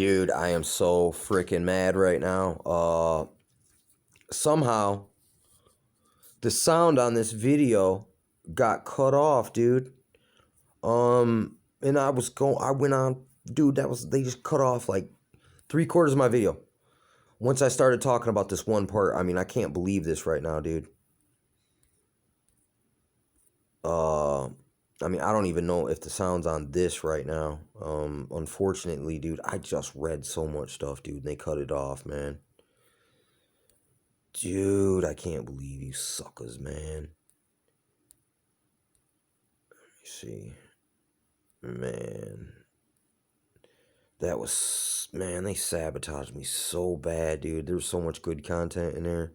Dude, I am so freaking mad right now. Somehow the sound on this video got cut off, dude. And I went on, dude, they just cut off like 3/4 of my video. Once I started talking about this one part, I mean, I can't believe this right now, dude. I mean, I don't even know if the sound's on this right now. Unfortunately, dude, I just read so much stuff, dude, and they cut it off, man. Dude, I can't believe you suckers, man. Let me see. Man. Man, they sabotaged me so bad, dude. There's so much good content in there.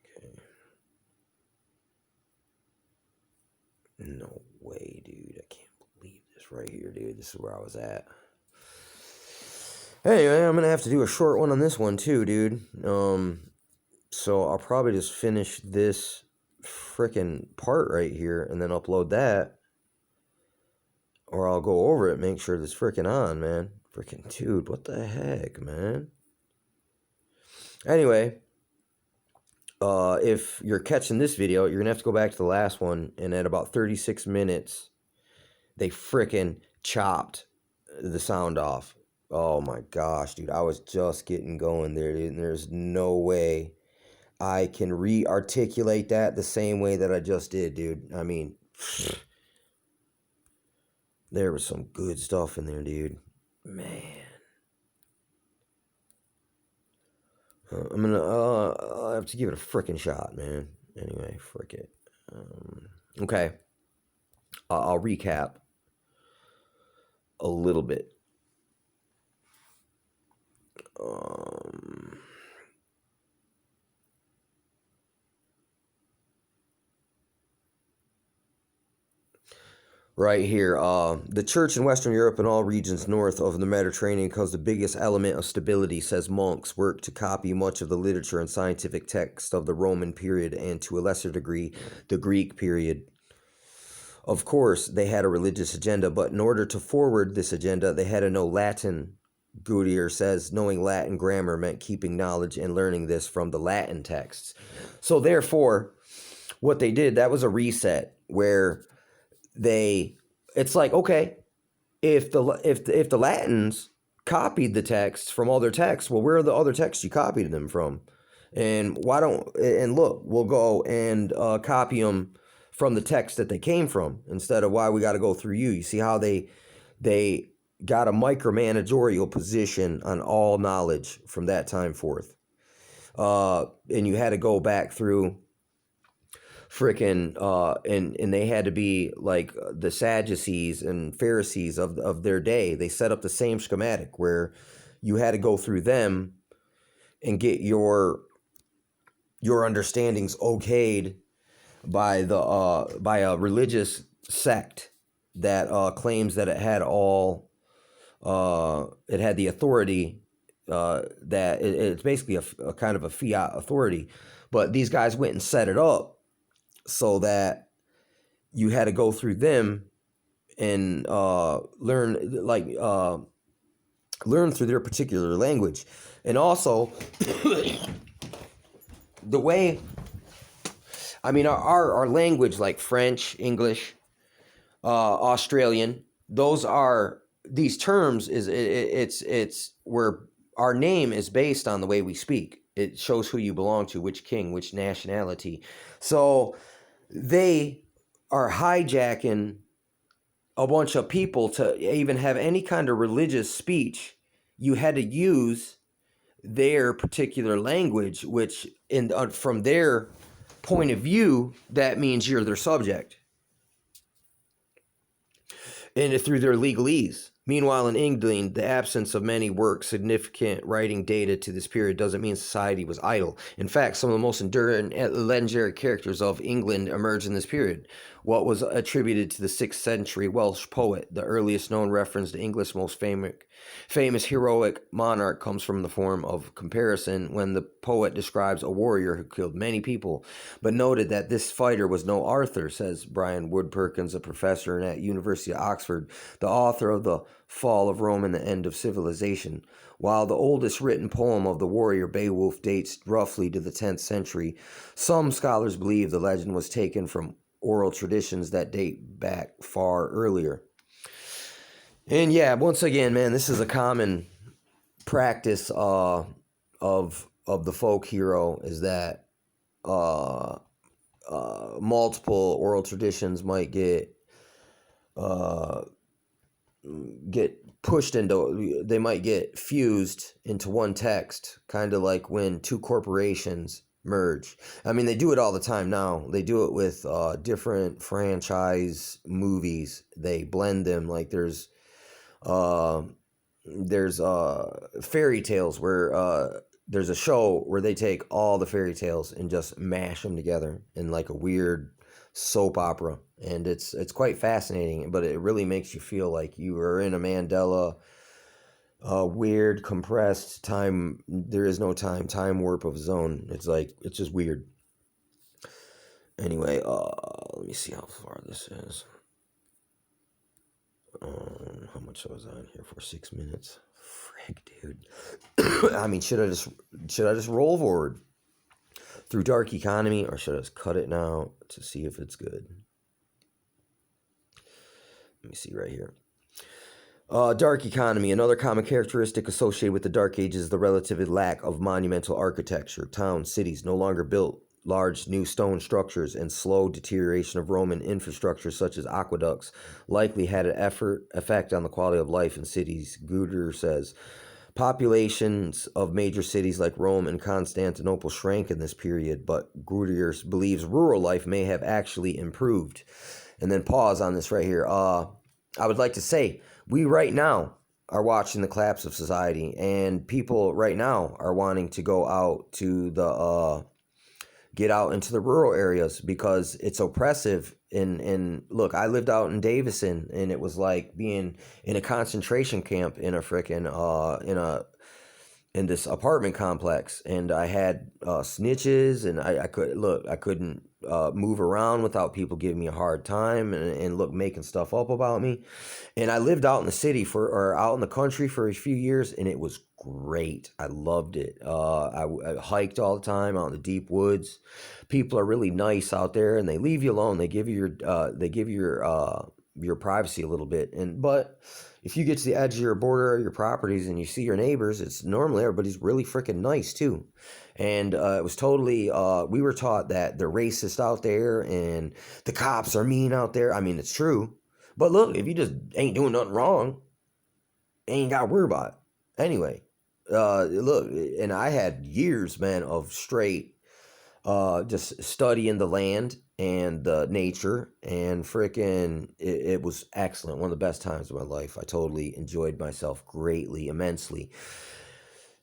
Okay. No way, dude. I can't believe this right here, dude. This is where I was at. Anyway, I'm gonna have to do a short one on this one too, dude. So I'll probably just finish this frickin' part right here and then upload that. Or I'll go over it, make sure it's freaking on, man. Freaking dude, what the heck, man? Anyway, if you're catching this video, you're gonna have to go back to the last one, and at about 36 minutes, they freaking chopped the sound off. Oh my gosh, dude, I was just getting going there, dude, and there's no way I can re-articulate that the same way that I just did, dude. I mean, there was some good stuff in there, dude. Man. I'll have to give it a frickin' shot, man. Anyway, frick it. Okay. I'll recap a little bit. Right here, the church in Western Europe and all regions north of the Mediterranean caused the biggest element of stability, says monks, worked to copy much of the literature and scientific text of the Roman period and, to a lesser degree, the Greek period. Of course, they had a religious agenda, but in order to forward this agenda, they had to know Latin. Goodyear says knowing Latin grammar meant keeping knowledge and learning this from the Latin texts. So therefore, what they did, that was a reset where it's like, okay, if the Latins copied the texts from all their texts, well, where are the other texts you copied them from? And look, we'll go and copy them from the text that they came from instead of why we got to go through you. You see how they got a micromanagerial position on all knowledge from that time forth. And you had to go back through frickin' and they had to be like the Sadducees and Pharisees of their day. They set up the same schematic where you had to go through them and get your understandings okayed by a religious sect that claims that it had the authority, that it's basically a kind of a fiat authority. But these guys went and set it up so that you had to go through them and learn through their particular language. And also the way, I mean, our language, like French, English, Australian, these terms it's where our name is based on the way we speak. It shows who you belong to, which king, which nationality. So they are hijacking a bunch of people to even have any kind of religious speech. You had to use their particular language, which from their point of view, that means you're their subject. And through their legalese, Meanwhile, in England, the absence of many works significant writing data to this period doesn't mean society was idle. In fact, some of the most enduring legendary characters of England emerged in this period. What was attributed to the 6th century Welsh poet, the earliest known reference to English most famous heroic monarch, comes from the form of comparison when the poet describes a warrior who killed many people, but noted that this fighter was no Arthur, says Brian Wood Perkins, a professor at University of Oxford, the author of The Fall of Rome and the End of Civilization. While the oldest written poem of the warrior Beowulf dates roughly to the 10th century, some scholars believe the legend was taken from oral traditions that date back far earlier. And yeah, once again, man, this is a common practice of the folk hero, is that multiple oral traditions might get pushed into, they might get fused into one text, kind of like when two corporations merge. I mean, they do it all the time now. They do it with different franchise movies. They blend them. Like there's fairy tales where there's a show where they take all the fairy tales and just mash them together in like a weird soap opera, and it's quite fascinating, but it really makes you feel like you are in a Mandela weird compressed time, there is no time warp of zone. It's like, it's just weird. Anyway, let me see how far this is. How much was I on here for? 6 minutes. Frick, dude. I mean, should I just roll forward through Dark Economy, or should I just cut it now to see if it's good? Let me see right here. Dark Economy. Another common characteristic associated with the Dark Ages is the relative lack of monumental architecture. Towns, cities no longer built large new stone structures, and slow deterioration of Roman infrastructure such as aqueducts likely had an effect on the quality of life in cities. Guder says populations of major cities like Rome and Constantinople shrank in this period, but Gruder believes rural life may have actually improved. And then pause on this right here. I would like to say, we right now are watching the collapse of society, and people right now are wanting to go out to the get out into the rural areas because it's oppressive. And look, I lived out in Davison, and it was like being in a concentration camp in a frickin' in this apartment complex, and I had snitches, and I couldn't move around without people giving me a hard time and look, making stuff up about me. And I lived out in the city or out in the country for a few years, and it was great. I loved it. I hiked all the time out in the deep woods. People are really nice out there, and they leave you alone. They give you your privacy a little bit, but if you get to the edge of your border or your properties and you see your neighbors, it's normally everybody's really freaking nice too. And it was totally, we were taught that they're racist out there and the cops are mean out there. I mean, it's true. But look, if you just ain't doing nothing wrong, ain't got to worry about it. Anyway, look, and I had years, man, of straight just studying the land and the nature, and freaking it was excellent. One of the best times of my life. I totally enjoyed myself greatly, immensely.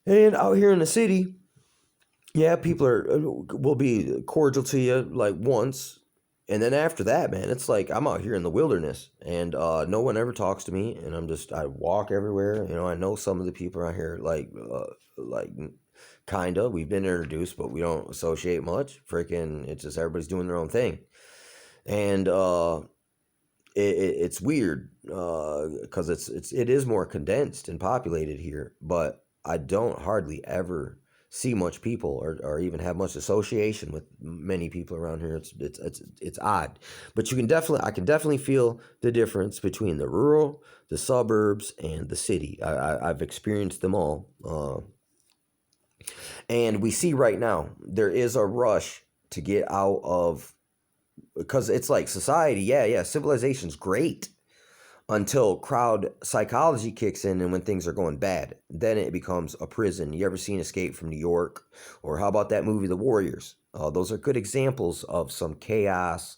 And out here in the city, yeah, people will be cordial to you like once, and then after that, man, it's like I'm out here in the wilderness, and no one ever talks to me, and I walk everywhere. You know, I know some of the people around here, like kinda. We've been introduced, but we don't associate much. Freaking, it's just everybody's doing their own thing, and it's weird because it is more condensed and populated here. But I don't hardly ever see much people or even have much association with many people around here. It's odd, but I can definitely feel the difference between the rural, the suburbs, and the city. I've experienced them all. And we see right now there is a rush to get out of, because it's like society, yeah, civilization's great. until crowd psychology kicks in, and when things are going bad, then it becomes a prison. You ever seen Escape from New York? Or how about that movie, The Warriors? Those are good examples of some chaos,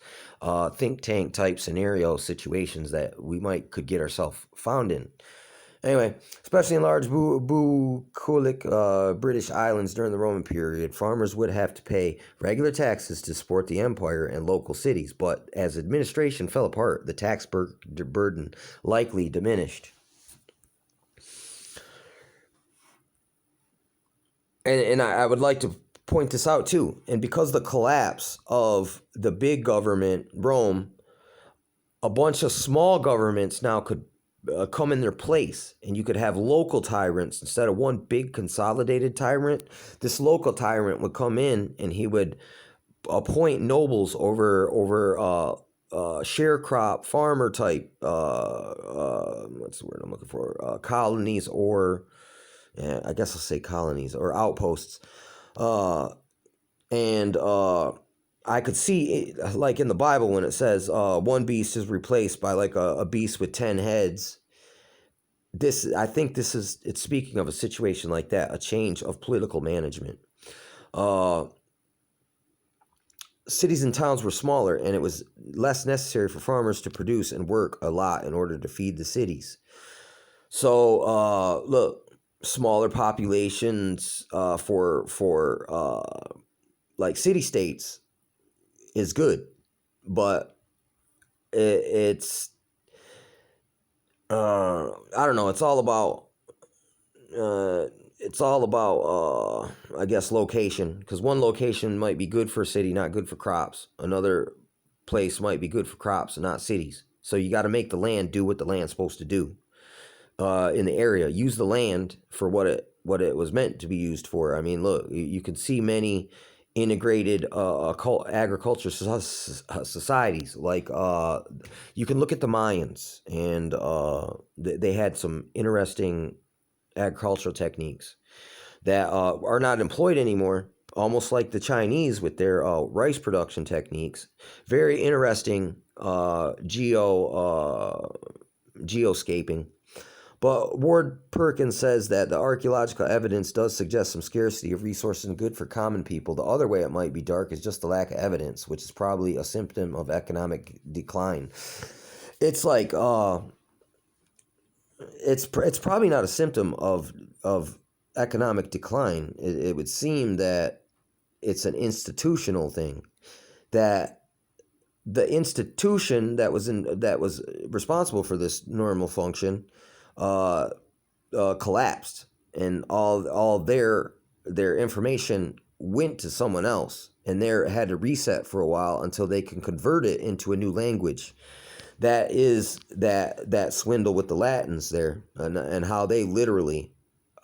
think tank type scenario situations that we could get ourselves found in. Anyway, especially in large bucolic British islands during the Roman period, farmers would have to pay regular taxes to support the empire and local cities. But as administration fell apart, the tax burden likely diminished. And I would like to point this out too. And because of the collapse of the big government, Rome, a bunch of small governments now could come in their place, and you could have local tyrants instead of one big consolidated tyrant. This local tyrant would come in, and he would appoint nobles over sharecrop farmer type what's the word I'm looking for, colonies, or I guess I'll say colonies or outposts, and I could see, like in the Bible, when it says one beast is replaced by like a beast with 10 heads. I think it's speaking of a situation like that, a change of political management. Cities and towns were smaller, and it was less necessary for farmers to produce and work a lot in order to feed the cities. So, look, smaller populations for like city states is good, but it's I don't know. It's all about I guess location, because one location might be good for a city, not good for crops. Another place might be good for crops and not cities. So you got to make the land do what the land's supposed to do in the area. Use the land for what it was meant to be used for. I mean, look, you can see many integrated agriculture societies. Like you can look at the Mayans, and they had some interesting agricultural techniques that are not employed anymore, almost like the Chinese with their rice production techniques. Very interesting geoscaping. But Ward Perkins says that the archaeological evidence does suggest some scarcity of resources and good for common people. The other way it might be dark is just the lack of evidence, which is probably a symptom of economic decline. It's like it's probably not a symptom of economic decline. It would seem that it's an institutional thing, that the institution that was responsible for this normal function collapsed, and all their information went to someone else, and they had to reset for a while until they can convert it into a new language. That is that swindle with the Latins there, and how they literally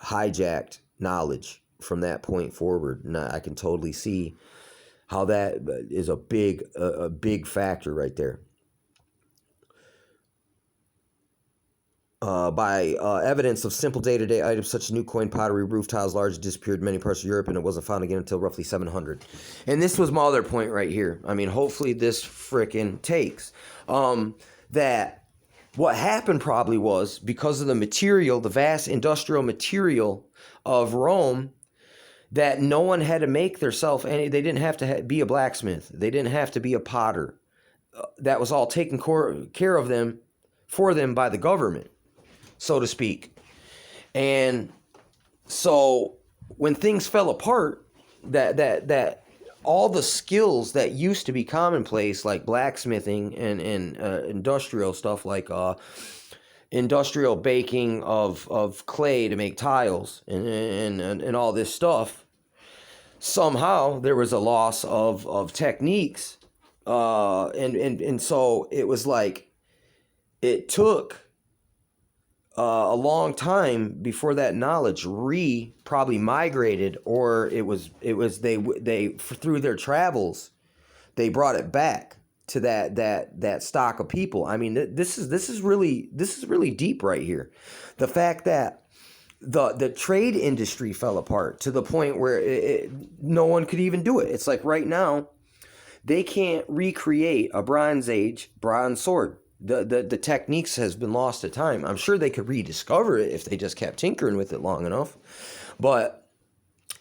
hijacked knowledge from that point forward. And I can totally see how that is a big factor right there. By evidence of simple day-to-day items such as new coin, pottery, roof tiles, largely disappeared in many parts of Europe, and it wasn't found again until roughly 700. And this was my other point right here. I mean, hopefully this frickin' takes. That what happened probably was, because of the material, the vast industrial material of Rome, that no one had to make theirself any. They didn't have to be a blacksmith. They didn't have to be a potter. That was all taken care of them for them by the government, so to speak. And so when things fell apart, that all the skills that used to be commonplace, like blacksmithing and industrial stuff, like industrial baking of clay to make tiles and all this stuff, somehow there was a loss of techniques, and so it was like it took a long time before that knowledge probably migrated, or it was they through their travels they brought it back to that stock of people. I mean, this is really deep right here. The fact that the trade industry fell apart to the point where no one could even do it. It's like right now they can't recreate a Bronze Age bronze sword. The techniques has been lost to time. I'm sure they could rediscover it if they just kept tinkering with it long enough. But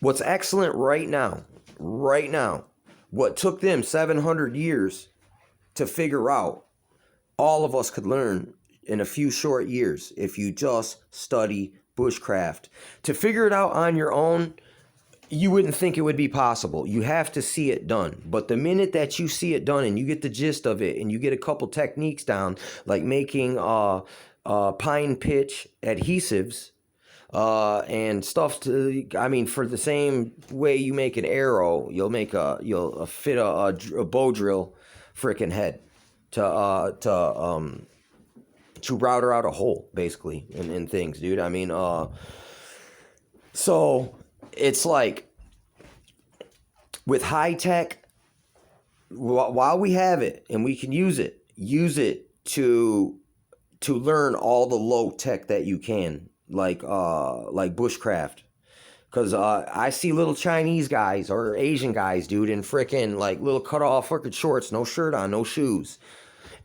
what's excellent right now, what took them 700 years to figure out, all of us could learn in a few short years if you just study bushcraft. To figure it out on your own, you wouldn't think it would be possible. You have to see it done. But the minute that you see it done and you get the gist of it and you get a couple techniques down, like making pine pitch adhesives and stuff for the same way you make an arrow, you'll fit a bow drill frickin' head to router out a hole, basically, in things, dude. So it's like, with high tech, while we have it and we can use it to learn all the low tech that you can, like bushcraft. Because I see little Chinese guys or Asian guys, dude, in frickin' like little cut off frickin' shorts, no shirt on, no shoes,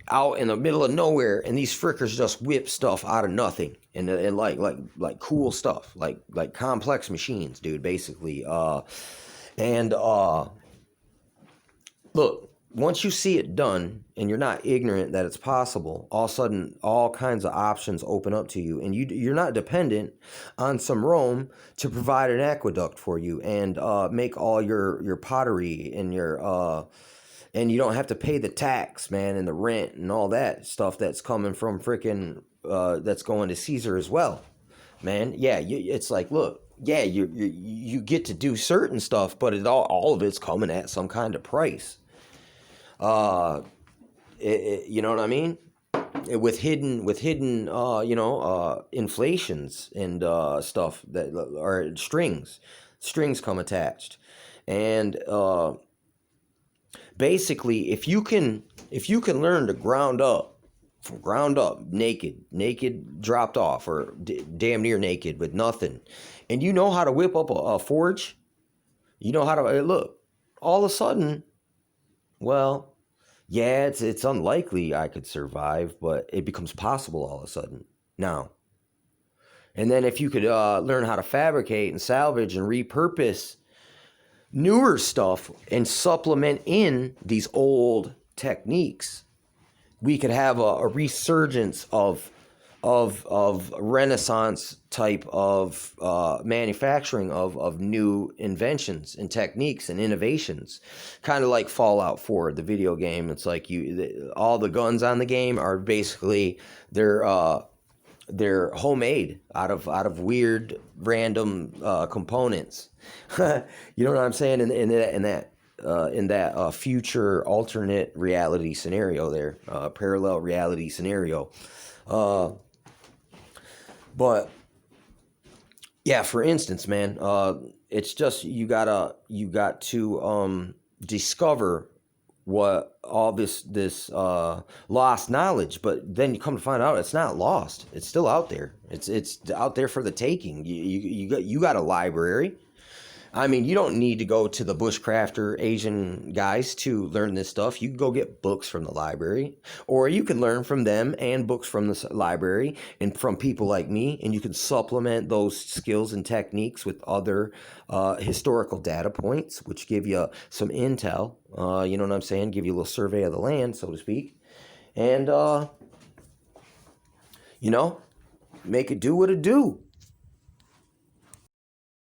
out in the middle of nowhere, and these frickers just whip stuff out of nothing, and like cool stuff, like complex machines, dude, basically. Look, once you see it done and you're not ignorant that it's possible, all of a sudden all kinds of options open up to you, and you're not dependent on some Rome to provide an aqueduct for you and make all your pottery and your and you don't have to pay the tax, man, and the rent and all that stuff that's coming from frickin' that's going to Caesar as well, man. Yeah, it's like, look, yeah, you get to do certain stuff, but all of it's coming at some kind of price. You know what I mean? With hidden inflations and stuff that are strings come attached, and basically, if you can learn to from ground up, naked dropped off, or damn near naked with nothing, and you know how to whip up a forge, you know how to look, all of a sudden, well, yeah, it's unlikely I could survive, but it becomes possible all of a sudden now. And then if you could learn how to fabricate and salvage and repurpose newer stuff and supplement in these old techniques, we could have a resurgence of Renaissance type of manufacturing of new inventions and techniques and innovations, kind of like Fallout 4, the video game. It's like all the guns on the game are basically they're homemade out of weird random components. You know what I'm saying? In that future alternate reality scenario there, parallel reality scenario. But yeah, for instance, man, it's just you got to discover what all this lost knowledge, but then you come to find out it's not lost. It's still out there. It's out there for the taking. You got a library. I mean, you don't need to go to the bushcrafter Asian guys to learn this stuff. You can go get books from the library, or you can learn from them and books from the library and from people like me, and you can supplement those skills and techniques with other historical data points, which give you some intel, you know what I'm saying? Give you a little survey of the land, so to speak, and, make it do what it do.